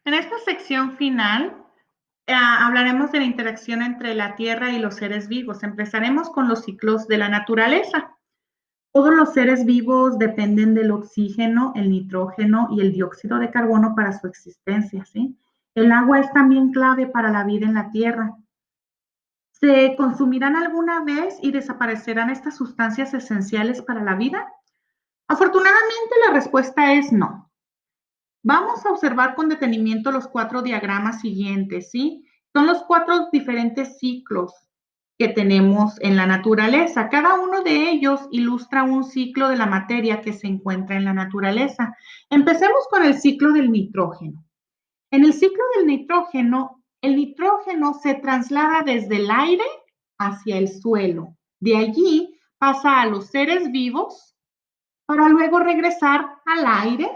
En esta sección final hablaremos de la interacción entre la Tierra y los seres vivos. Empezaremos con los ciclos de la naturaleza. Todos los seres vivos dependen del oxígeno, el nitrógeno y el dióxido de carbono para su existencia, ¿sí? El agua es también clave para la vida en la Tierra. ¿Se consumirán alguna vez y desaparecerán estas sustancias esenciales para la vida? Afortunadamente, la respuesta es no. Vamos a observar con detenimiento los 4 diagramas siguientes, ¿sí? Son los 4 diferentes ciclos que tenemos en la naturaleza. Cada uno de ellos ilustra un ciclo de la materia que se encuentra en la naturaleza. Empecemos con el ciclo del nitrógeno. En el ciclo del nitrógeno, el nitrógeno se traslada desde el aire hacia el suelo. De allí pasa a los seres vivos para luego regresar al aire,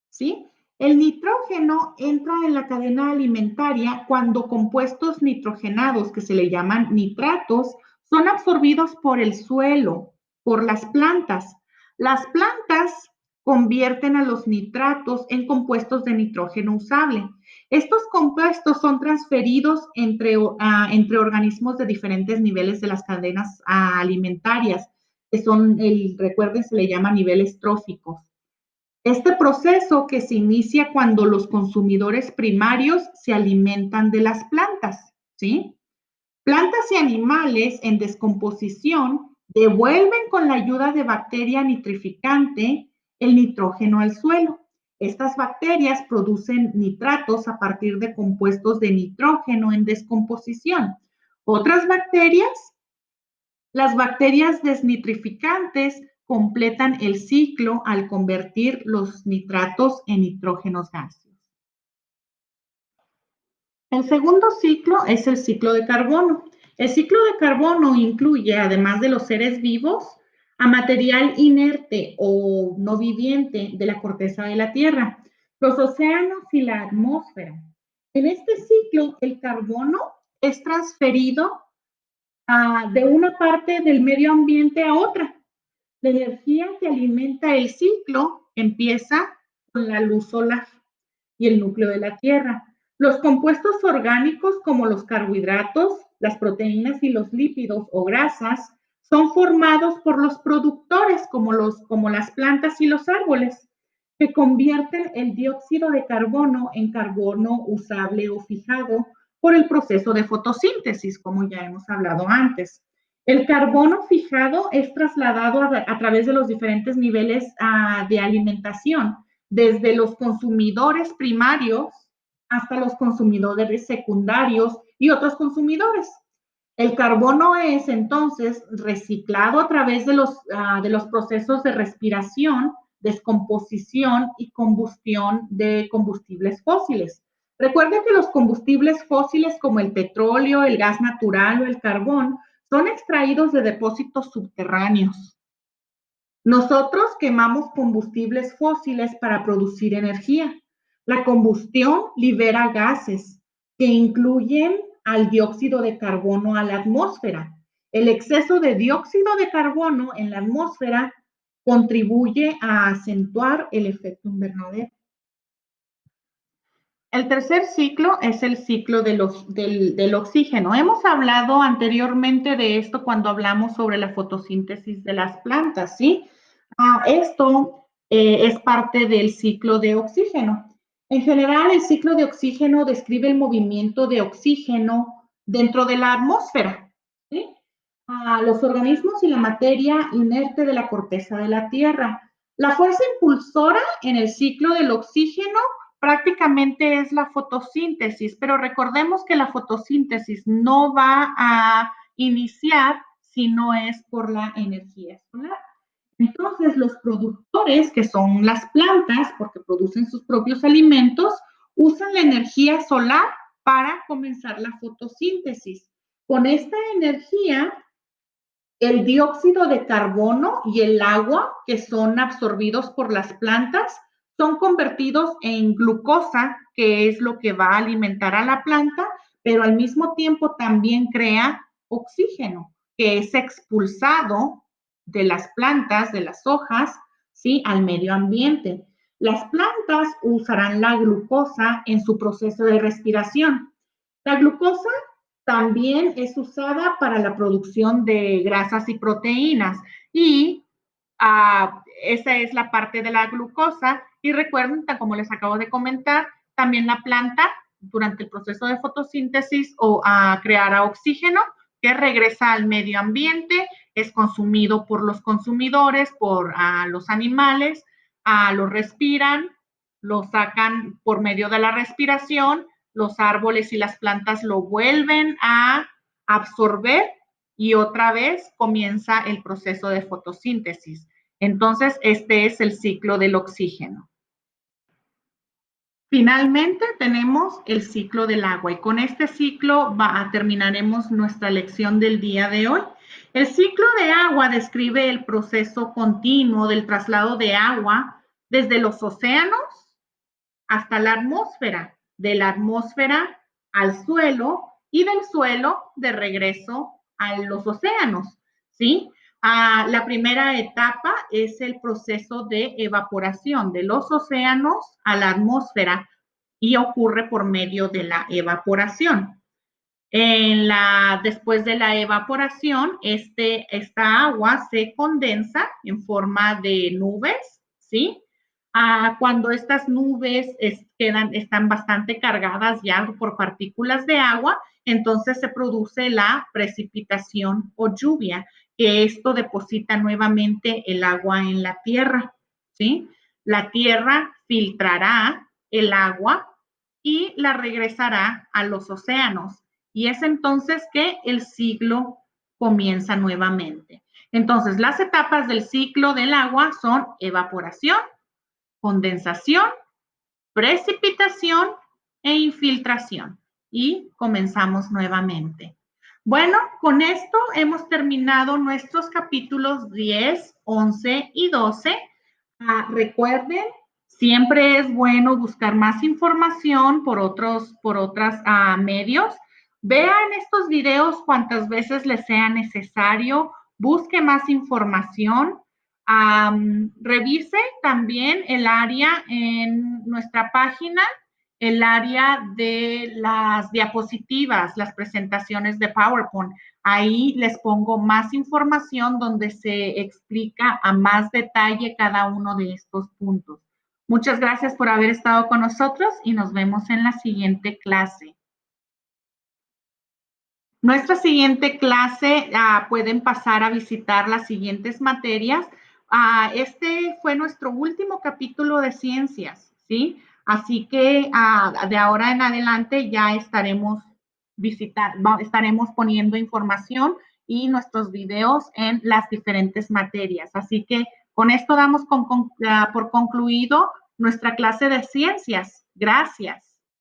¿sí? El nitrógeno entra en la cadena alimentaria cuando compuestos nitrogenados, que se le llaman nitratos, son absorbidos por el suelo, por las plantas. Las plantas convierten a los nitratos en compuestos de nitrógeno usable. Estos compuestos son transferidos entre organismos de diferentes niveles de las cadenas alimentarias, que son, recuerden, se le llama niveles tróficos. Este proceso que se inicia cuando los consumidores primarios se alimentan de las plantas, ¿sí? Plantas y animales en descomposición devuelven con la ayuda de bacteria nitrificante el nitrógeno al suelo. Estas bacterias producen nitratos a partir de compuestos de nitrógeno en descomposición. Otras bacterias, las bacterias desnitrificantes, completan el ciclo al convertir los nitratos en nitrógenos gaseosos. El segundo ciclo es el ciclo de carbono. El ciclo de carbono incluye, además de los seres vivos, a material inerte o no viviente de la corteza de la Tierra, los océanos y la atmósfera. En este ciclo, el carbono es transferido de una parte del medio ambiente a otra. La energía que alimenta el ciclo empieza con la luz solar y el núcleo de la Tierra. Los compuestos orgánicos como los carbohidratos, las proteínas y los lípidos o grasas son formados por los productores como las plantas y los árboles, que convierten el dióxido de carbono en carbono usable o fijado por el proceso de fotosíntesis, como ya hemos hablado antes. El carbono fijado es trasladado a través de los diferentes niveles de alimentación, desde los consumidores primarios hasta los consumidores secundarios y otros consumidores. El carbono es entonces reciclado a través de los procesos de respiración, descomposición y combustión de combustibles fósiles. Recuerden que los combustibles fósiles como el petróleo, el gas natural o el carbón son extraídos de depósitos subterráneos. Nosotros quemamos combustibles fósiles para producir energía. La combustión libera gases que incluyen al dióxido de carbono a la atmósfera. El exceso de dióxido de carbono en la atmósfera contribuye a acentuar el efecto invernadero. El tercer ciclo es el ciclo del oxígeno. Hemos hablado anteriormente de esto cuando hablamos sobre la fotosíntesis de las plantas, ¿sí? Esto es parte del ciclo de oxígeno. En general, el ciclo de oxígeno describe el movimiento de oxígeno dentro de la atmósfera, ¿sí? Los organismos y la materia inerte de la corteza de la Tierra. La fuerza impulsora en el ciclo del oxígeno prácticamente es la fotosíntesis, pero recordemos que la fotosíntesis no va a iniciar si no es por la energía solar. Entonces, los productores, que son las plantas, porque producen sus propios alimentos, usan la energía solar para comenzar la fotosíntesis. Con esta energía, el dióxido de carbono y el agua que son absorbidos por las plantas son convertidos en glucosa, que es lo que va a alimentar a la planta, pero al mismo tiempo también crea oxígeno, que es expulsado de las plantas, de las hojas, ¿sí? Al medio ambiente. Las plantas usarán la glucosa en su proceso de respiración. La glucosa también es usada para la producción de grasas y proteínas y esa es la parte de la glucosa. Y recuerden, como les acabo de comentar, también la planta durante el proceso de fotosíntesis creará oxígeno que regresa al medio ambiente, es consumido por los consumidores, por los animales, lo respiran, lo sacan por medio de la respiración, los árboles y las plantas lo vuelven a absorber y otra vez comienza el proceso de fotosíntesis. Entonces, este es el ciclo del oxígeno. Finalmente, tenemos el ciclo del agua y con este ciclo terminaremos nuestra lección del día de hoy. El ciclo de agua describe el proceso continuo del traslado de agua desde los océanos hasta la atmósfera, de la atmósfera al suelo y del suelo de regreso a los océanos, ¿sí? La primera etapa es el proceso de evaporación de los océanos a la atmósfera y ocurre por medio de la evaporación. Después de la evaporación, esta agua se condensa en forma de nubes, ¿sí? Cuando estas nubes están bastante cargadas ya por partículas de agua, entonces se produce la precipitación o lluvia, que esto deposita nuevamente el agua en la tierra, ¿sí? La tierra filtrará el agua y la regresará a los océanos. Y es entonces que el ciclo comienza nuevamente. Entonces, las etapas del ciclo del agua son evaporación, condensación, precipitación e infiltración. Y comenzamos nuevamente. Bueno, con esto hemos terminado nuestros capítulos 10, 11 y 12. Recuerden, siempre es bueno buscar más información por otros medios. Vean estos videos cuantas veces les sea necesario, busque más información. Revise también el área en nuestra página, el área de las diapositivas, las presentaciones de PowerPoint. Ahí les pongo más información donde se explica a más detalle cada uno de estos puntos. Muchas gracias por haber estado con nosotros y nos vemos en la siguiente clase. Nuestra siguiente clase, pueden pasar a visitar las siguientes materias. Este fue nuestro último capítulo de ciencias, ¿sí? Así que de ahora en adelante ya estaremos poniendo información y nuestros videos en las diferentes materias. Así que con esto damos por concluido nuestra clase de ciencias. Gracias.